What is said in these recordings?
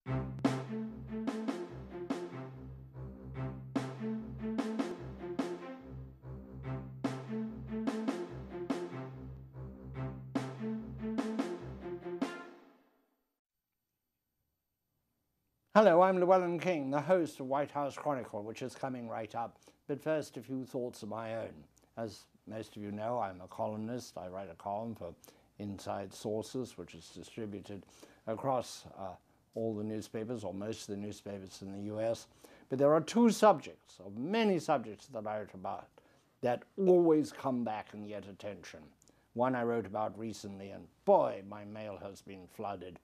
Hello, I'm Llewellyn King, the host of White House Chronicle, which is coming right up. But first, a few thoughts of my own. As most of you know, I'm a columnist. I write a column for Inside Sources, which is distributed across all the newspapers, or most of the newspapers in the US. But there are two subjects, of many subjects that I wrote about, that always come back and get attention. One I wrote about recently, and boy, my mail has been flooded.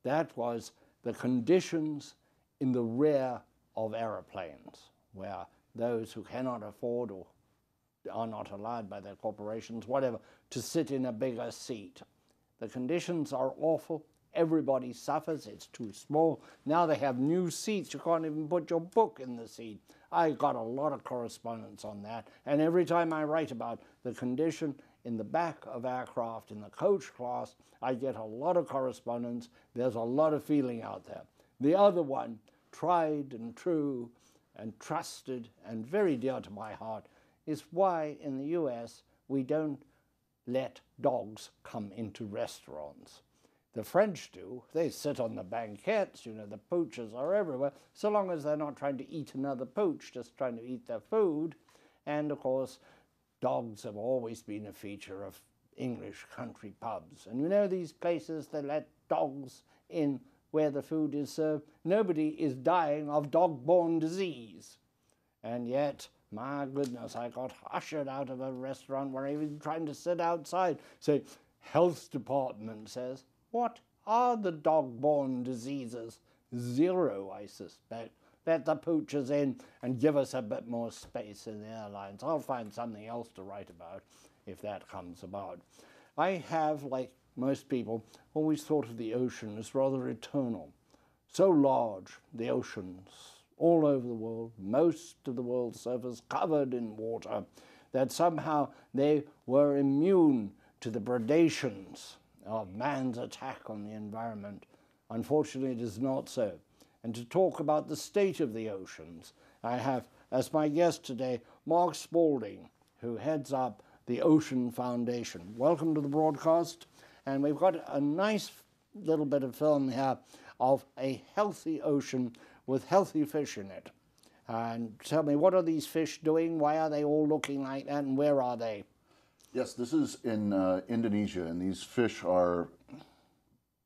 That was the conditions in the rear of aeroplanes, where those who cannot afford or are not allowed by their corporations, whatever, to sit in a bigger seat. The conditions are awful. Everybody suffers. It's too small. Now they have new seats. You can't even put your book in the seat. I got a lot of correspondence on that. And every time I write about the condition in the back of aircraft, in the coach class, I get a lot of correspondence. There's a lot of feeling out there. The other one, tried and true and trusted and very dear to my heart, is why in the US we don't let dogs come into restaurants. The French do. They sit on the banquettes, you know, the pooches are everywhere, so long as they're not trying to eat another pooch, just trying to eat their food. And of course, dogs have always been a feature of English country pubs. And you know, these places that let dogs in where the food is served, nobody is dying of dog-borne disease. And yet, my goodness, I got ushered out of a restaurant where I was trying to sit outside. So, health department says, what are the dog-borne diseases? 0, I suspect. Let the pooches in and give us a bit more space in the airlines. I'll find something else to write about if that comes about. I have, like most people, always thought of the ocean as rather eternal. So large, the oceans, all over the world, most of the world's surface covered in water, that somehow they were immune to the predations of man's attack on the environment. Unfortunately, it is not so. And to talk about the state of the oceans, I have as my guest today Mark Spalding, who heads up the Ocean Foundation. Welcome to the broadcast. And we've got a nice little bit of film here of a healthy ocean with healthy fish in it. And tell me, what are these fish doing? Why are they all looking like that, and where are they? Yes, this is in Indonesia, and these fish are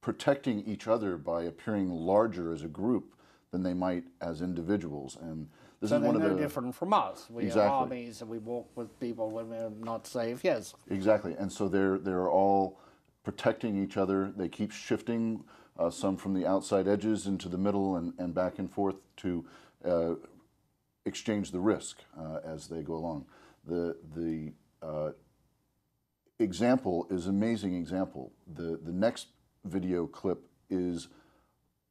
protecting each other by appearing larger as a group than they might as individuals. And this is one of the... So they're no different from us. We Exactly. are armies and we walk with people when we're not safe, yes. Exactly, and so they're all protecting each other. They keep shifting, some from the outside edges into the middle and back and forth to exchange the risk as they go along. The example is an amazing example. The next video clip is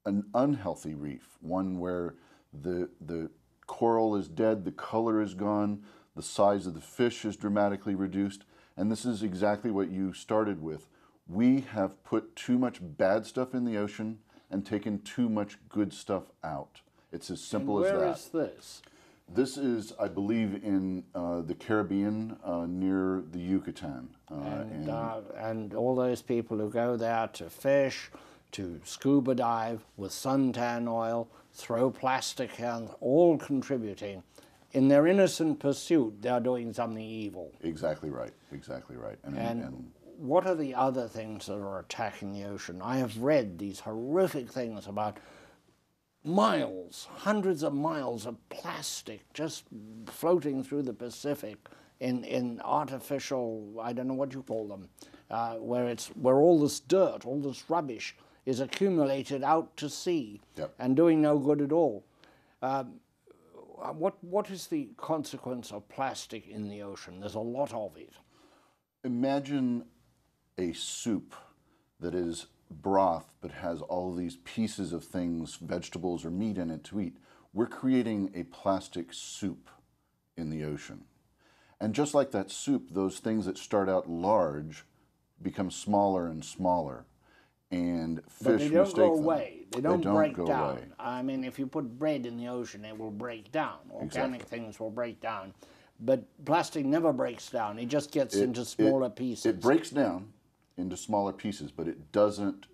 an unhealthy reef, one where the coral is dead, the color is gone, the size of the fish is dramatically reduced, and this is exactly what you started with. We have put too much bad stuff in the ocean and taken too much good stuff out. It's as simple as that. Where is this? This is, I believe, in the Caribbean near the Yucatan. And all those people who go there to fish, to scuba dive with suntan oil, throw plastic cans, all contributing. In their innocent pursuit, they're doing something evil. Exactly right, exactly right. And what are the other things that are attacking the ocean? I have read these horrific things about miles, hundreds of miles of plastic just floating through the Pacific in artificial, I don't know what you call them, where all this dirt, all this rubbish is accumulated out to sea. Yep. And doing no good at all. What is the consequence of plastic in the ocean? There's a lot of it. Imagine a soup that is broth but has all these pieces of things, vegetables or meat in it to eat. We're creating a plastic soup in the ocean. And just like that soup, those things that start out large become smaller and smaller. And fish but they don't go away. They don't break go down. away. I mean, if you put bread in the ocean, it will break down. Organic Exactly. things will break down. But plastic never breaks down. It just gets into smaller pieces. It breaks down into smaller pieces, but it doesn't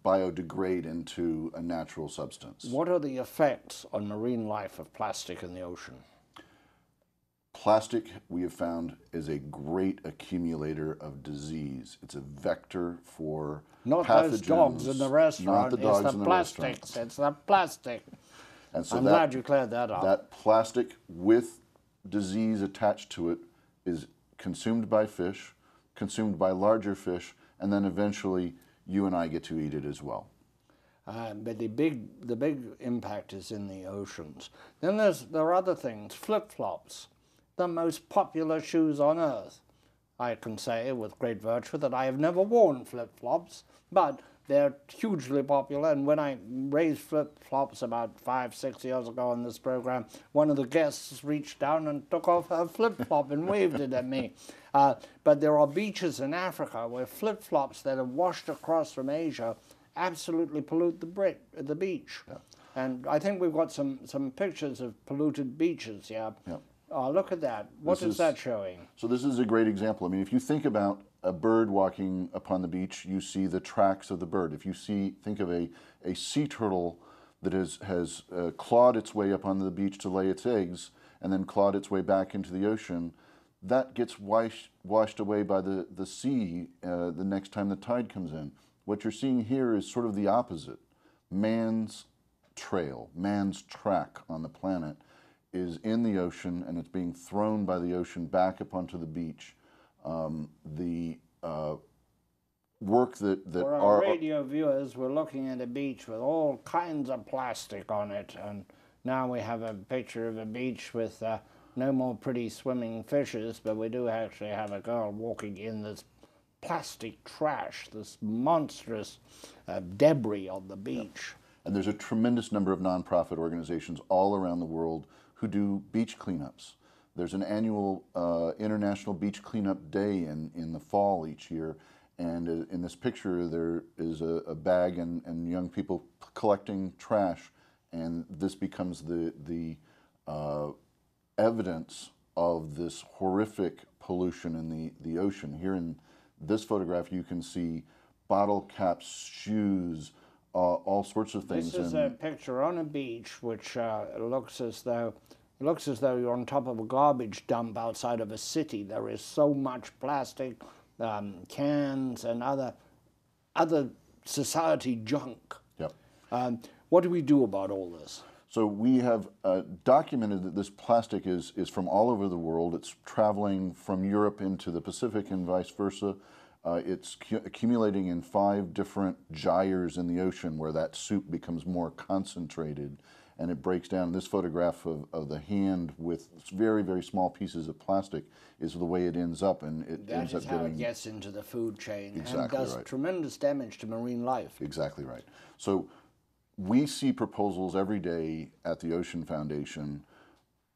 biodegrade into a natural substance. What are the effects on marine life of plastic in the ocean? Plastic, we have found, is a great accumulator of disease. It's a vector for Not pathogens. those dogs in the restaurant, Not the dogs it's in the the plastics, restaurant. it's the plastic. And so I'm glad you cleared that up. That plastic with disease attached to it is consumed by fish, consumed by larger fish, and then eventually you and I get to eat it as well. But the big impact is in the oceans. Then there are other things. Flip-flops, the most popular shoes on earth. I can say with great virtue that I have never worn flip-flops, but they're hugely popular. And when I raised flip-flops about 5-6 years ago on this program, one of the guests reached down and took off her flip-flop and waved it at me. But there are beaches in Africa where flip-flops that are washed across from Asia absolutely pollute the beach. Yeah. And I think we've got some pictures of polluted beaches here. Yeah. Look at that. What is that showing? So this is a great example. I mean, if you think about a bird walking upon the beach, you see the tracks of the bird. If you think of a sea turtle that has clawed its way up onto the beach to lay its eggs and then clawed its way back into the ocean, that gets washed away by the sea the next time the tide comes in. What you're seeing here is sort of the opposite. Man's trail, man's track on the planet is in the ocean, and it's being thrown by the ocean back up onto the beach. The work that For our radio viewers, we're looking at a beach with all kinds of plastic on it, and now we have a picture of a beach with no more pretty swimming fishes, but we do actually have a girl walking in this plastic trash, this monstrous debris on the beach. And there's a tremendous number of nonprofit organizations all around the world who do beach cleanups. There's an annual International Beach Cleanup Day in the fall each year, and in this picture there is a bag and young people collecting trash, and this becomes the evidence of this horrific pollution in the ocean. Here in this photograph you can see bottle caps, shoes, all sorts of things. This is a picture on a beach which looks as though you're on top of a garbage dump outside of a city. There is so much plastic, cans, and other society junk. Yep. What do we do about all this? So we have documented that this plastic is from all over the world. It's traveling from Europe into the Pacific and vice versa. It's accumulating in 5 different gyres in the ocean where that soup becomes more concentrated and it breaks down. This photograph of the hand with very, very small pieces of plastic is the way it ends up, and it ends up how it gets into the food chain and does right. Tremendous damage to marine life. Exactly right. So we see proposals every day at the Ocean Foundation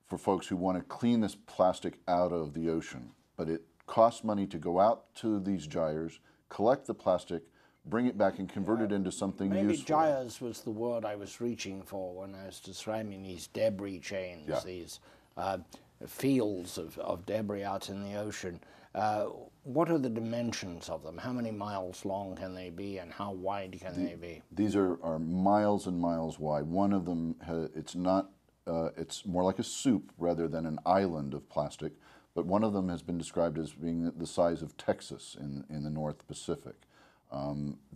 for folks who want to clean this plastic out of the ocean, but it costs money to go out to these gyres, collect the plastic, bring it back and convert it into something Maybe useful. gyres was the word I was reaching for when I was describing these debris chains, these fields of debris out in the ocean. What are the dimensions of them? How many miles long can they be, and how wide can they be? These are miles and miles wide. One of them, it's more like a soup rather than an island of plastic, but one of them has been described as being the size of Texas in the North Pacific.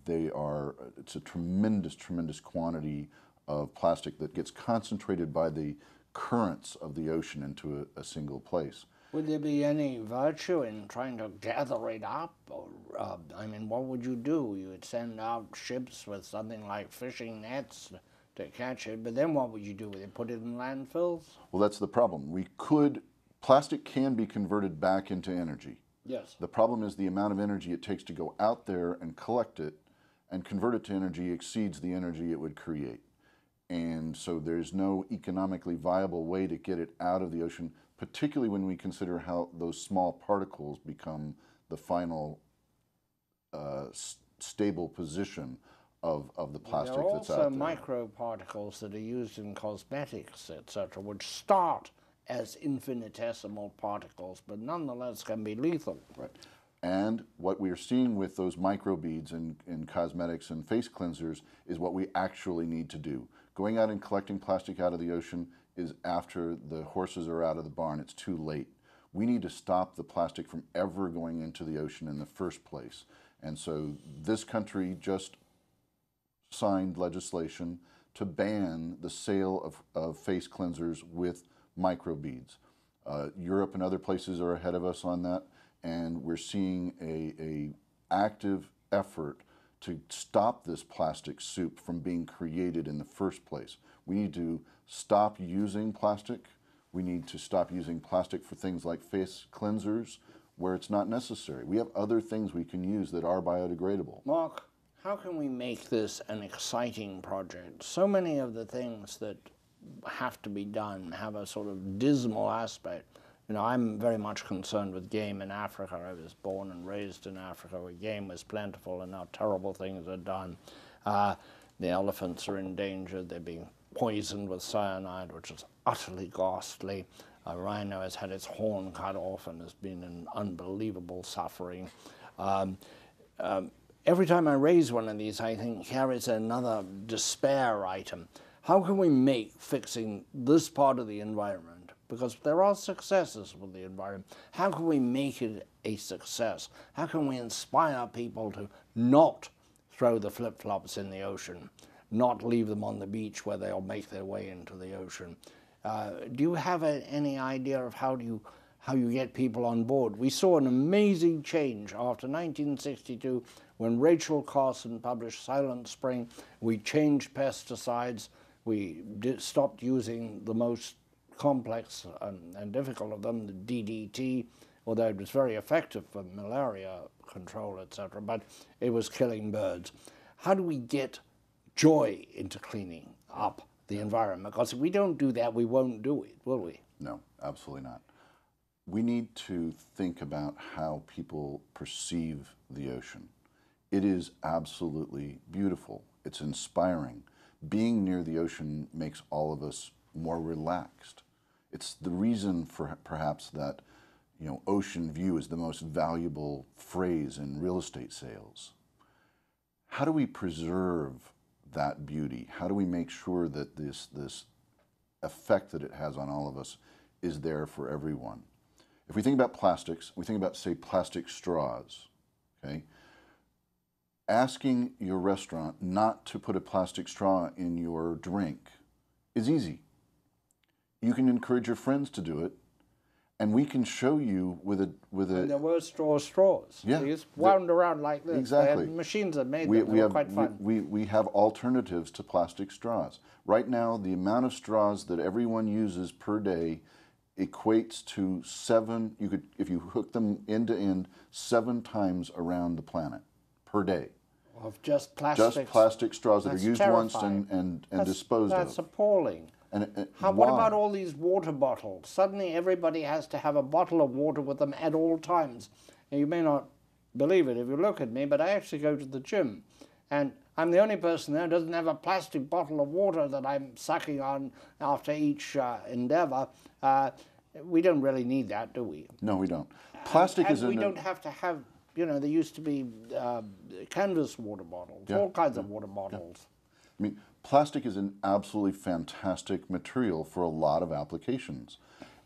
It's a tremendous, tremendous quantity of plastic that gets concentrated by the currents of the ocean into a single place. Would there be any virtue in trying to gather it up? Or, I mean, what would you do? You would send out ships with something like fishing nets to catch it, but then what would you do with it? Put it in landfills? Well, that's the problem. Plastic can be converted back into energy. Yes. The problem is the amount of energy it takes to go out there and collect it and convert it to energy exceeds the energy it would create. And so there's no economically viable way to get it out of the ocean, particularly when we consider how those small particles become the final stable position of the plastic there are that's also out there. microparticles that are used in cosmetics, etc., which start as infinitesimal particles, but nonetheless can be lethal. Right. And what we are seeing with those microbeads in cosmetics and face cleansers is what we actually need to do. Going out and collecting plastic out of the ocean is after the horses are out of the barn. It's too late. We need to stop the plastic from ever going into the ocean in the first place. And so this country just signed legislation to ban the sale of face cleansers with microbeads. Europe and other places are ahead of us on that, and we're seeing a active effort to stop this plastic soup from being created in the first place. We need to stop using plastic. We need to stop using plastic for things like face cleansers where it's not necessary. We have other things we can use that are biodegradable. Mark, how can we make this an exciting project? So many of the things that have to be done have a sort of dismal aspect. You know, I'm very much concerned with game in Africa. I was born and raised in Africa where game was plentiful and now terrible things are done. The elephants are endangered. They're being poisoned with cyanide, which is utterly ghastly. A rhino has had its horn cut off and has been in unbelievable suffering. Every time I raise one of these, I think, here is another despair item. How can we make fixing this part of the environment, because there are successes with the environment, how can we make it a success? How can we inspire people to not throw the flip-flops in the ocean, not leave them on the beach where they'll make their way into the ocean? Do you have any idea of how you get people on board? We saw an amazing change after 1962 when Rachel Carson published Silent Spring. We changed pesticides. We stopped using the most complex and difficult of them, the DDT, although it was very effective for malaria control, etc., but it was killing birds. How do we get joy into cleaning up the environment? Because if we don't do that, we won't do it, will we? No, absolutely not. We need to think about how people perceive the ocean. It is absolutely beautiful. It's inspiring. Being near the ocean makes all of us more relaxed. It's the reason for perhaps that, you know, ocean view is the most valuable phrase in real estate sales. How do we preserve that beauty? How do we make sure that this effect that it has on all of us is there for everyone? If we think about plastics, we think about, say, plastic straws, okay? Asking your restaurant not to put a plastic straw in your drink is easy. You can encourage your friends to do it, and we can show you with a. And there were straws. Yeah, they just wound around like this. Exactly. Machines that made them. They were quite fun. We have alternatives to plastic straws. Right now, the amount of straws that everyone uses per day equates to 7. You could, if you hook them end to end, 7 times around the planet per day. Of just plastic. Just plastic straws that are used terrifying. once and disposed of. That's appalling. And what about all these water bottles? Suddenly everybody has to have a bottle of water with them at all times. And you may not believe it if you look at me, but I actually go to the gym. And I'm the only person there who doesn't have a plastic bottle of water that I'm sucking on after each endeavor. We don't really need that, do we? No, we don't. Plastic is we don't have to have, you know, there used to be canvas water bottles, all kinds of water bottles. Yeah. I mean, plastic is an absolutely fantastic material for a lot of applications.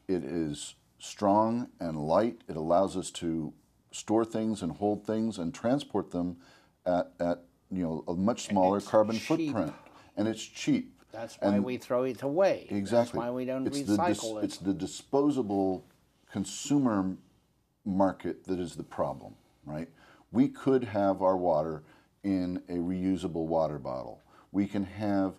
It is strong and light. It allows us to store things and hold things and transport them at you know, a much smaller carbon footprint. And it's cheap. That's why we throw it away. Exactly. That's why we don't recycle it. It's the disposable consumer market that is the problem, right? We could have our water in a reusable water bottle. We can have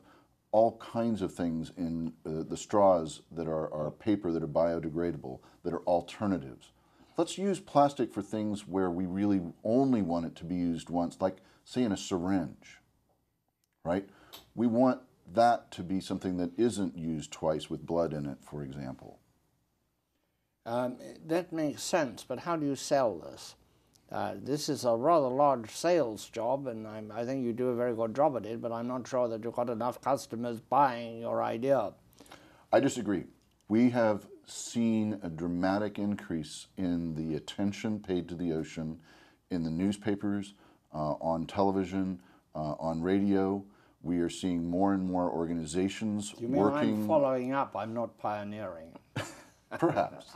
all kinds of things in the straws that are paper, that are biodegradable, that are alternatives. Let's use plastic for things where we really only want it to be used once, like, say, in a syringe, right? We want that to be something that isn't used twice with blood in it, for example. That makes sense, but how do you sell this? This is a rather large sales job, and I think you do a very good job at it, but I'm not sure that you've got enough customers buying your idea. I disagree. We have seen a dramatic increase in the attention paid to the ocean in the newspapers, on television, on radio. We are seeing more and more organizations You mean working. I'm following up? I'm not pioneering. Perhaps.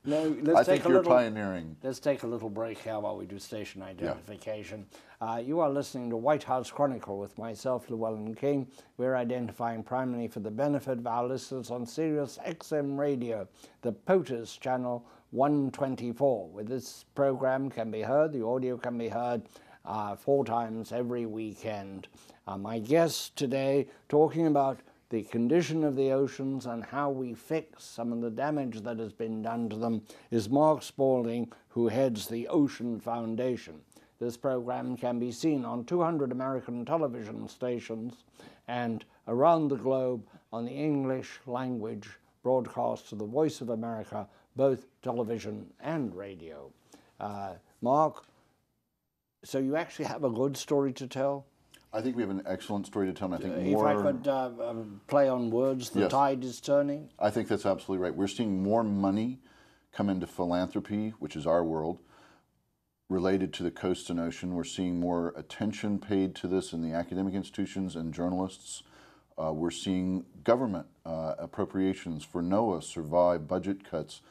No, I think you're pioneering. Let's take a little break here while we do station identification. You are listening to White House Chronicle with myself, Llewellyn King. We're identifying primarily for the benefit of our listeners on Sirius XM Radio, the POTUS channel 124, where this program can be heard, the audio can be heard 4 times every weekend. My guest today talking about the condition of the oceans and how we fix some of the damage that has been done to them is Mark Spalding, who heads the Ocean Foundation. This program can be seen on 200 American television stations and around the globe on the English language broadcast to the Voice of America, both television and radio. Mark, so you actually have a good story to tell? I think we have an excellent story to tell, and I think if I could play on words, the tide is turning? I think that's absolutely right. We're seeing more money come into philanthropy, which is our world, related to the coast and ocean. We're seeing more attention paid to this in the academic institutions and journalists. We're seeing government appropriations for NOAA survive budget cuts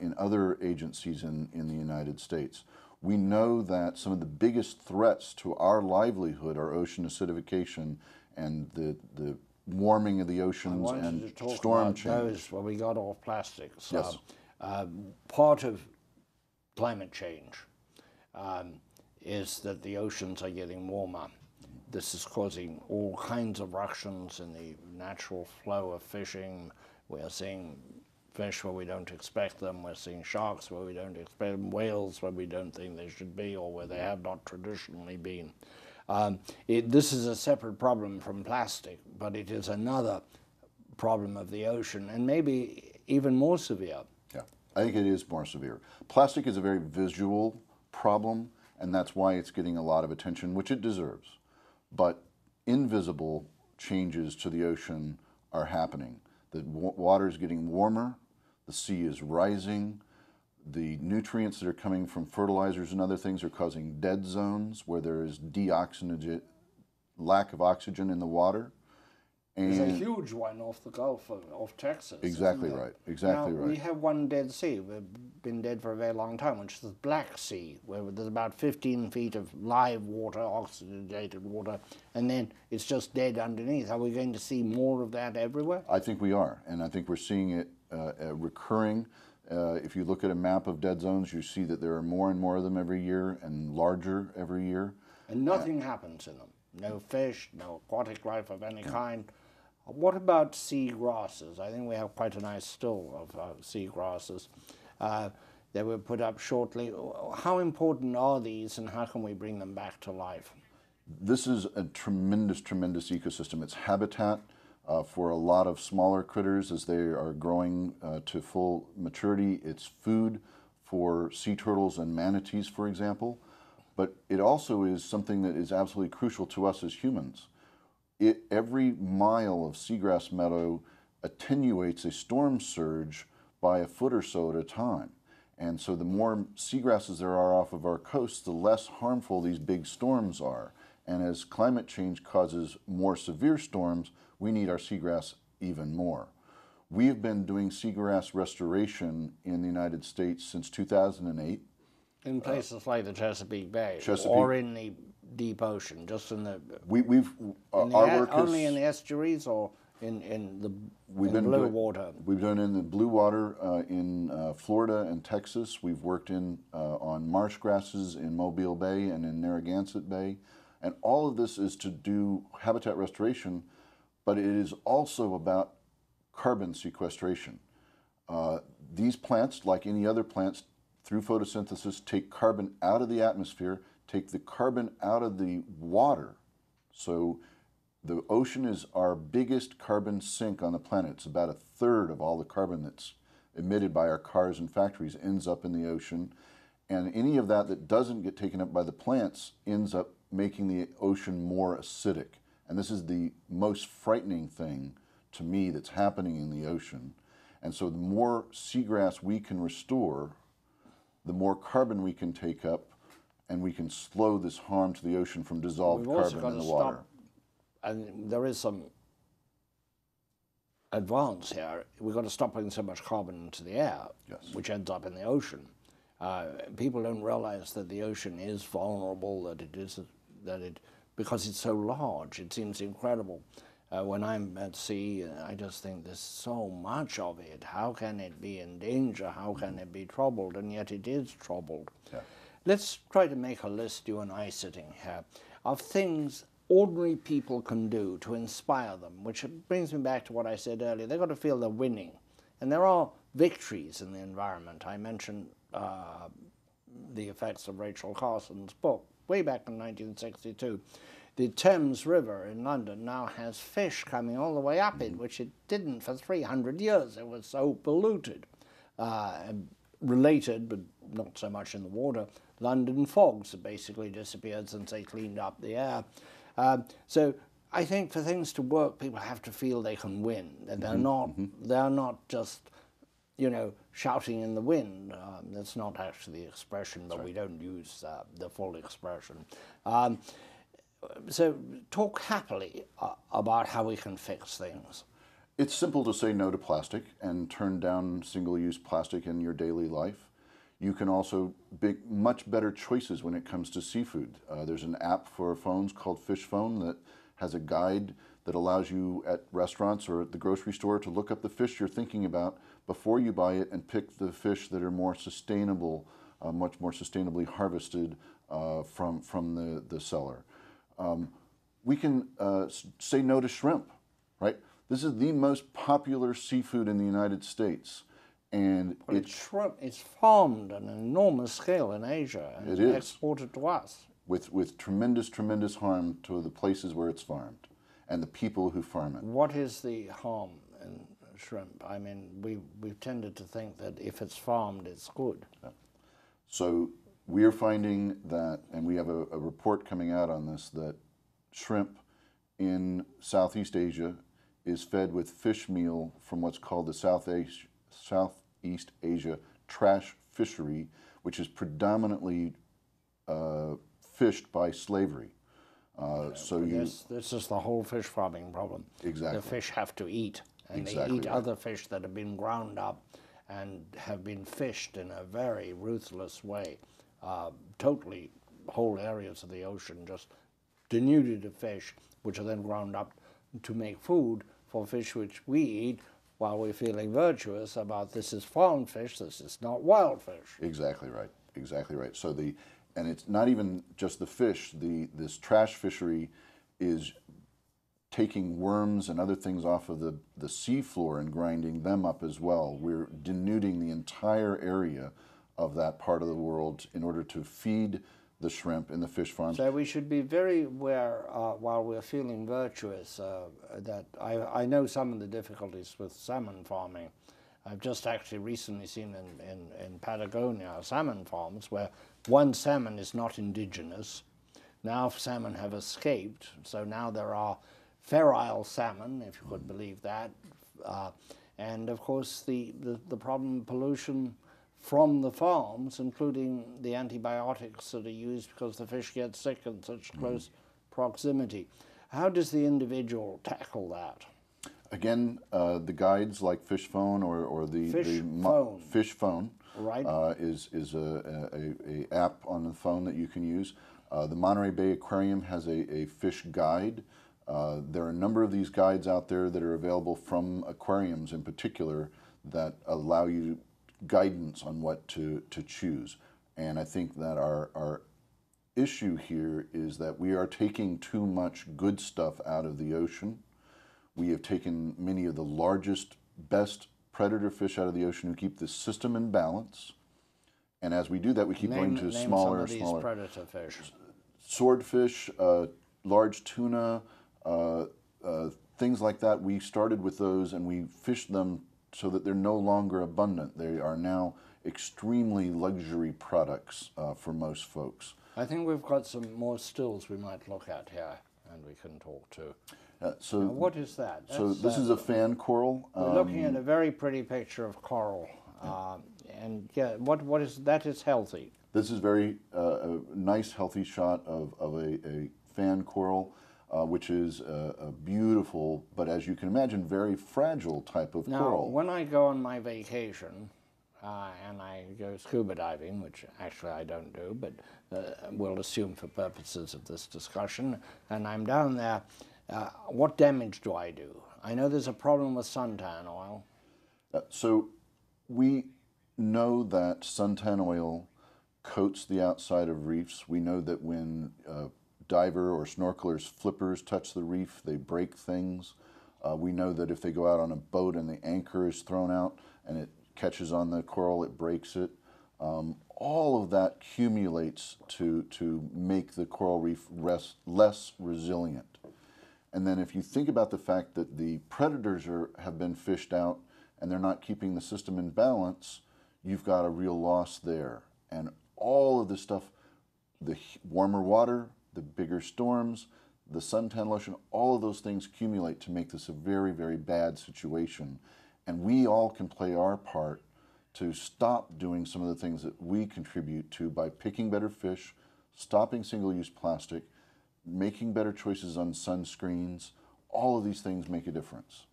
in other agencies in the United States. We know that some of the biggest threats to our livelihood are ocean acidification and the warming of the oceans and storm change. Those where we got off plastics. Yes. Part of climate change is that the oceans are getting warmer. This is causing all kinds of ructions in the natural flow of fishing. We are seeing fish where we don't expect them. We're seeing sharks where we don't expect them, whales where we don't think they should be or where they have not traditionally been. This is a separate problem from plastic, but it is another problem of the ocean, and maybe even more severe. Yeah, I think it is more severe. Plastic is a very visual problem, and that's why it's getting a lot of attention, which it deserves. But invisible changes to the ocean are happening. The water is getting warmer, the sea is rising, the nutrients that are coming from fertilizers and other things are causing dead zones where there is lack of oxygen in the water. And there's a huge one off the Gulf of Texas. Exactly right. Exactly right. We have one dead sea. We've been dead for a very long time, which is the Black Sea, where there's about 15 feet of live water, oxygenated water, and then it's just dead underneath. Are we going to see more of that everywhere? I think we are, and I think we're seeing it recurring. If you look at a map of dead zones, you see that there are more and more of them every year and larger every year. And nothing happens in them. No fish, no aquatic life of any kind. What about sea grasses? I think we have quite a nice still of sea grasses. They were put up shortly. How important are these, and how can we bring them back to life? This is a tremendous, tremendous ecosystem. It's habitat for a lot of smaller critters as they are growing to full maturity. It's food for sea turtles and manatees, for example. But it also is something that is absolutely crucial to us as humans. Every mile of seagrass meadow attenuates a storm surge by a foot or so at a time. And so the more seagrasses there are off of our coasts, the less harmful these big storms are. And as climate change causes more severe storms, we need our seagrass even more. We have been doing seagrass restoration in the United States since 2008. In places like the Chesapeake Bay, or in the deep ocean, just in the... Our work only in the estuaries or in the blue water? We've done in the blue water in Florida and Texas. We've worked on marsh grasses in Mobile Bay and in Narragansett Bay. And all of this is to do habitat restoration, but it is also about carbon sequestration. These plants, like any other plants, through photosynthesis, take carbon out of the atmosphere, take the carbon out of the water. So the ocean is our biggest carbon sink on the planet. It's about 1/3 of all the carbon that's emitted by our cars and factories ends up in the ocean. And any of that that doesn't get taken up by the plants ends up making the ocean more acidic. And this is the most frightening thing to me that's happening in the ocean. And so the more seagrass we can restore, the more carbon we can take up, and we can slow this harm to the ocean from dissolved carbon in the water. And there is some advance here. We've got to stop putting so much carbon into the air, yes, which ends up in the ocean. People don't realize that the ocean is vulnerable, because it's so large. It seems incredible. When I'm at sea, I just think there's so much of it. How can it be in danger? How can it be troubled? And yet it is troubled. Yeah. Let's try to make a list, you and I sitting here, of things ordinary people can do to inspire them, which brings me back to what I said earlier. They've got to feel they're winning. And there are victories in the environment. I mentioned the effects of Rachel Carson's book way back in 1962. The Thames River in London now has fish coming all the way up it, which it didn't for 300 years. It was so polluted. Related, but not so much in the water, London fogs have basically disappeared since they cleaned up the air. So I think for things to work, people have to feel they can win. That they're not just, you know, shouting in the wind. That's not actually the expression, but we don't use the full expression. So talk happily about how we can fix things. It's simple to say no to plastic and turn down single-use plastic in your daily life. You can also make much better choices when it comes to seafood. There's an app for phones called Fish Phone that has a guide that allows you at restaurants or at the grocery store to look up the fish you're thinking about before you buy it and pick the fish that are more sustainable, much more sustainably harvested from the seller. We can say no to shrimp, right? This is the most popular seafood in the United States. And shrimp is farmed on an enormous scale in Asia and exported to us. With tremendous, tremendous harm to the places where it's farmed and the people who farm it. What is the harm in shrimp? I mean, we've tended to think that if it's farmed, it's good. Yeah. So we're finding that, and we have a report coming out on this, that shrimp in Southeast Asia is fed with fish meal from what's called the Southeast Asia trash fishery, which is predominantly fished by slavery. This is the whole fish farming problem. Exactly. The fish have to eat, and they eat other fish that have been ground up and have been fished in a very ruthless way. Totally whole areas of the ocean just denuded of fish, which are then ground up to make food for fish which we eat, while we're feeling virtuous about this is farmed fish, this is not wild fish. Exactly right. Exactly right. So and it's not even just the fish. This trash fishery is taking worms and other things off of the sea floor and grinding them up as well. We're denuding the entire area of that part of the world in order to feed the shrimp in the fish farms. So we should be very aware while we're feeling virtuous that I know some of the difficulties with salmon farming. I've just actually recently seen in Patagonia salmon farms where one salmon is not indigenous. Now salmon have escaped, so now there are feral salmon, if you could believe that. And of course the problem of pollution from the farms, including the antibiotics that are used because the fish get sick in such close proximity. How does the individual tackle that? Again, the guides like Fish Phone or the Fish Phone right. is a app on the phone that you can use. The Monterey Bay Aquarium has a fish guide. There are a number of these guides out there that are available from aquariums in particular that allow you guidance on what to choose. And I think that our issue here is that we are taking too much good stuff out of the ocean. We have taken many of the largest, best predator fish out of the ocean who keep the system in balance. And as we do that, we keep going to smaller and smaller. Predator fish. Swordfish, large tuna, things like that. We started with those and we fished them so that they're no longer abundant. They are now extremely luxury products for most folks. I think we've got some more stills we might look at here, and we can talk to. So now, what is that? So this is a fan coral. We're looking at a very pretty picture of coral, and yeah, what is that? Is healthy. This is very a nice, healthy shot of a fan coral, which is a beautiful, but as you can imagine, very fragile type of coral. Now, when I go on my vacation, and I go scuba diving, which actually I don't do, but we'll assume for purposes of this discussion, and I'm down there, what damage do I do? I know there's a problem with suntan oil. So we know that suntan oil coats the outside of reefs. We know that when diver or snorkelers' flippers touch the reef, they break things. We know that if they go out on a boat and the anchor is thrown out and it catches on the coral, it breaks it. All of that accumulates to make the coral reef less resilient. And then if you think about the fact that the predators have been fished out and they're not keeping the system in balance, you've got a real loss there. And all of this stuff, the warmer water, the bigger storms, the suntan lotion, all of those things accumulate to make this a very, very bad situation. And we all can play our part to stop doing some of the things that we contribute to by picking better fish, stopping single-use plastic, making better choices on sunscreens. All of these things make a difference.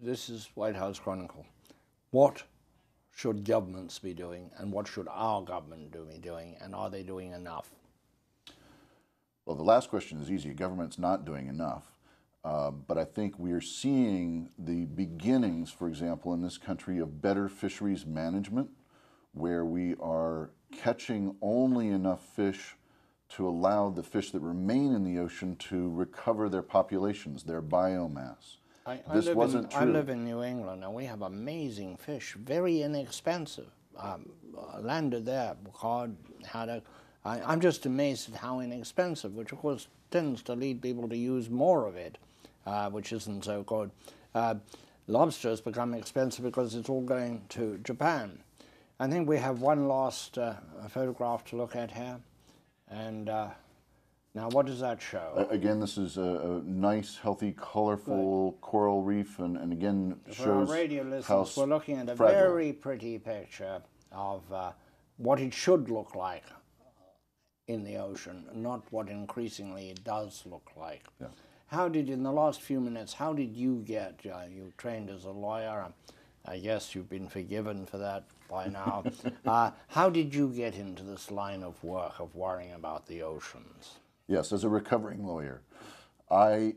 This is White House Chronicle. What should governments be doing, and what should our government be doing, and are they doing enough? Well, the last question is easy. Government's not doing enough. But I think we are seeing the beginnings, for example, in this country of better fisheries management, where we are catching only enough fish to allow the fish that remain in the ocean to recover their populations, their biomass. I live in New England, and we have amazing fish, very inexpensive, landed there, cod, haddock. I'm just amazed at how inexpensive, which of course tends to lead people to use more of it, which isn't so good. Lobsters become expensive because it's all going to Japan. I think we have one last photograph to look at here. And now what does that show? Again, this is a nice, healthy, colorful coral reef, and again for shows our radio listeners, how we're looking at a fragile. very pretty picture of what it should look like in the ocean, not what increasingly it does look like. Yeah. How did, in the last few minutes, how did you get, you trained as a lawyer, I guess you've been forgiven for that by now. How did you get into this line of work of worrying about the oceans? Yes, as a recovering lawyer. I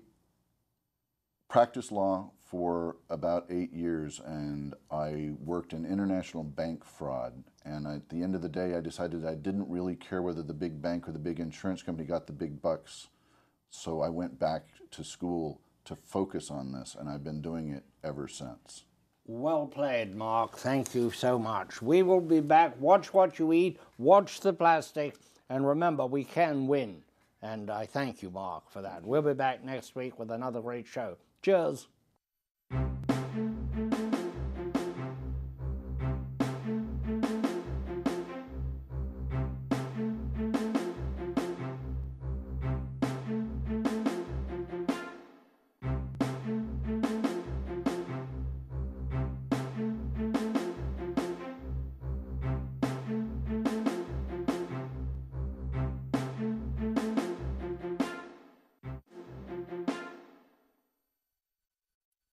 practiced law for about 8 years, and I worked in international bank fraud. And at the end of the day, I decided I didn't really care whether the big bank or the big insurance company got the big bucks. So I went back to school to focus on this, and I've been doing it ever since. Well played, Mark. Thank you so much. We will be back. Watch what you eat, watch the plastic, and remember, we can win. And I thank you, Mark, for that. We'll be back next week with another great show. Cheers.